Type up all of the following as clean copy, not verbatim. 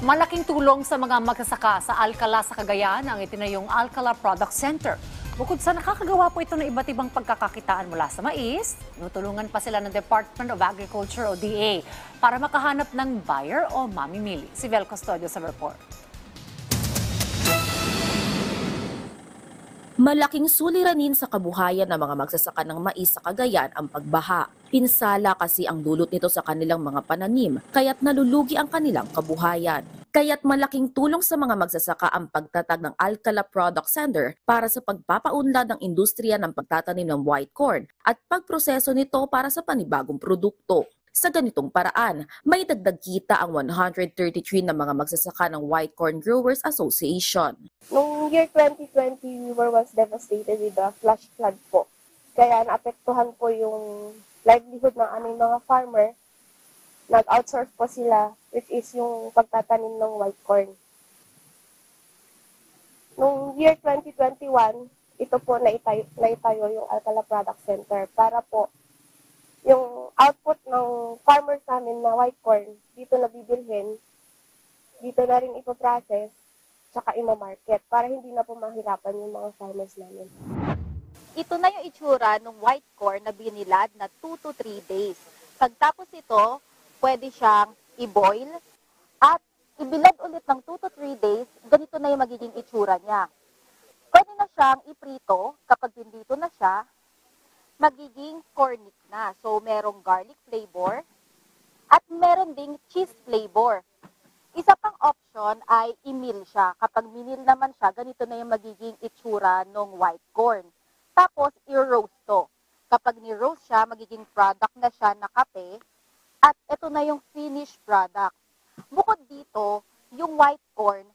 Malaking tulong sa mga magsasaka sa Alcala sa Cagayan ang itinayong Alcala Product Center. Bukod sa nakakagawa po ito ng iba't ibang pagkakakitaan mula sa mais, tinutulungan pa sila ng Department of Agriculture o DA para makahanap ng buyer o mamimili. Si Vel Custodio sa report. Malaking suliranin sa kabuhayan ng mga magsasaka ng mais sa Cagayan ang pagbaha. Pinsala kasi ang dulot nito sa kanilang mga pananim, kaya't nalulugi ang kanilang kabuhayan. Kaya't malaking tulong sa mga magsasaka ang pagtatag ng Alcala Product Center para sa pagpapaunlad ng industriya ng pagtatanim ng white corn at pagproseso nito para sa panibagong produkto. Sa ganitong paraan, may dagdag kita ang 133 na mga magsasaka ng White Corn Growers Association. Noong year 2020, we was devastated with the flash flood po. Kaya naapektuhan po yung livelihood ng aming mga farmer. Nag-outsource po sila, which is yung pagtatanim ng white corn. Noong year 2021, ito po naitayo yung Alcala Product Center para po yung output ng farmers namin na white corn, dito na bibilhin, dito na rin ipoprocess, tsaka ima-market para hindi na po mahirapan yung mga farmers namin. Ito na yung itsura ng white corn na binilad na 2 to 3 days. Pagtapos ito, pwede siyang i-boil at ibilad ulit ng 2 to 3 days, ganito na yung magiging itsura niya. Pwede na siyang iprito kapag dito na siya, magiging cornic na. So, merong garlic flavor at meron ding cheese flavor. Isa pang option ay i-mill siya. Kapag minil naman siya, ganito na yung magiging itsura ng white corn. Tapos, i-roast to. Kapag ni-roast siya, magiging product na siya na kape at ito na yung finished product. Bukod dito, yung white corn,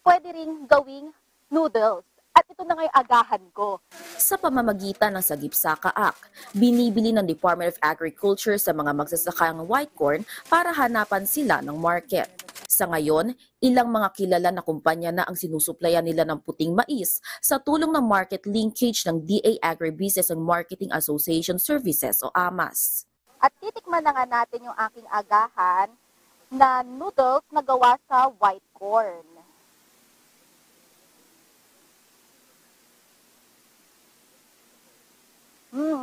pwede rin gawing noodles. At ito na ngayong agahan ko. Sa pamamagitan ng Sagip Saka Act, binibili ng Department of Agriculture sa mga magsasaka ng white corn para hanapan sila ng market. Sa ngayon, ilang mga kilala na kumpanya na ang sinusuplayan nila ng puting mais sa tulong ng market linkage ng DA Agribusiness and Marketing Association Services o AMAS. At titikman na nga natin yung aking agahan na noodles na gawa sa white corn.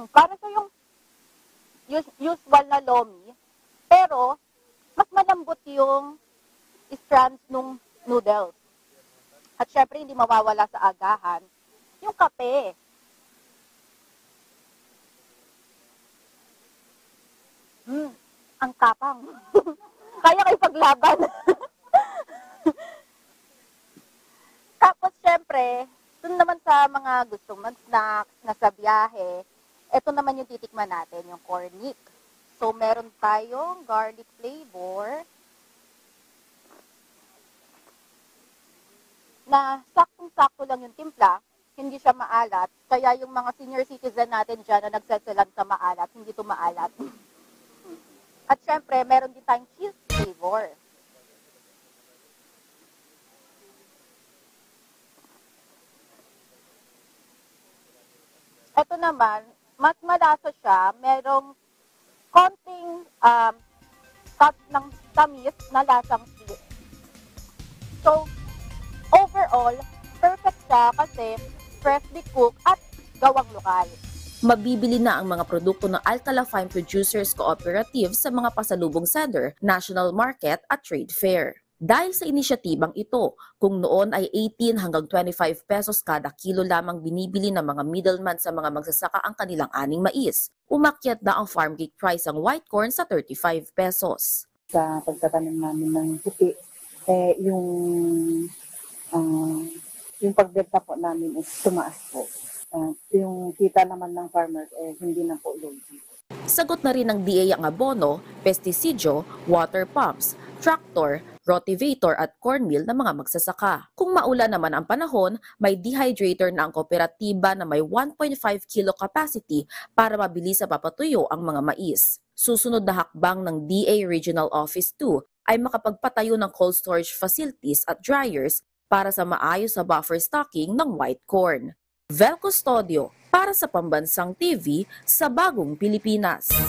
Para sa yung usual na lomi, pero mas malambot yung strands ng noodles. At syempre, hindi mawawala sa agahan yung kape. Ang tapang. Kaya kayo paglaban. Tapos syempre, dun naman sa mga gustong mag-snacks, nasa biyahe, ito naman yung titikman natin, yung cornic. So, meron tayong garlic flavor na saktong-sakto lang yung timpla, hindi siya maalat. Kaya yung mga senior citizen natin dyan na nagseselan sa maalat, hindi ito maalat. At syempre, meron din tayong cheese flavor. Ito naman, mas malasa siya, merong konting touch ng tamis na lasang sweet. So, overall, perfect siya kasi freshly cooked at gawang lokal. Mabibili na ang mga produkto ng Alcala Fine Producers Cooperative sa mga pasalubong center, national market at trade fair. Dahil sa inisyatibang ito, kung noon ay 18 hanggang 25 pesos kada kilo lamang binibili ng mga middleman sa mga magsasaka ang kanilang aning mais, umakyat na ang farm gate price ng white corn sa 35 pesos. Sa pagtatanim namin ng puti, yung pagbenta po namin is tumaas po. Yung kita naman ng farmers, hindi na po logi. Sagot na rin ng DA ang abono, pestisidyo, water pumps, tractor, rotivator at corn mill ng mga magsasaka. Kung maulan naman ang panahon, may dehydrator na ang kooperatiba na may 1.5 kilo capacity para mabilis sa papatuyo ang mga mais. Susunod na hakbang ng DA Regional Office 2 ay makapagpatayo ng cold storage facilities at dryers para sa maayos na buffer stocking ng white corn. Vel Custodio para sa Pambansang TV sa Bagong Pilipinas.